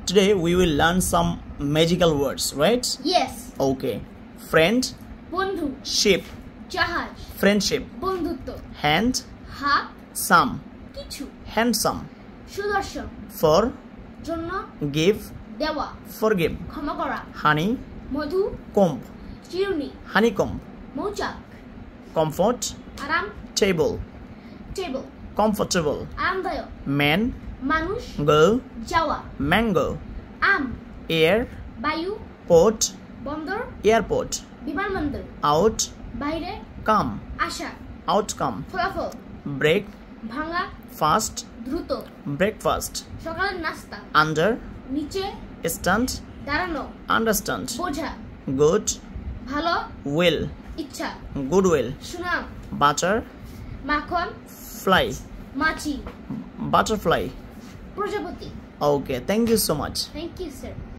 Today we will learn some magical words, right? Yes. Okay. Friend, বন্ধু, ship, জাহাজ, friendship, বন্ধুত্ব, hand, হাত, some, কিছু, handsome, সুদর্শন, for, জন্য, give, দেওয়া, forgive, ক্ষমা করা, honey, মধু, comb, চিরুনি, honeycomb, মৌচাক, comfort, আরাম, table, টেবিল, comfortable, আরামদায়ক, man, মানুষ, girl, যাওয়া, mango, আম, air, বায়ু, port, বন্দর, airport, বিমানবন্দর, out, বাইরে, come, আশা, outcome, ফলাফল, break, ভাঙা, fast, দ্রুত, breakfast, সকালের নাস্তা, under, নিচে, stand, দাঁড়ানো, understand, বোঝা, good, ভালো, will, ইচ্ছা, goodwill, সুনাম, butter, মাখন, fly, মাছি, butterfly. প্রজাপতি। Okay, thank you so much. Thank you, sir.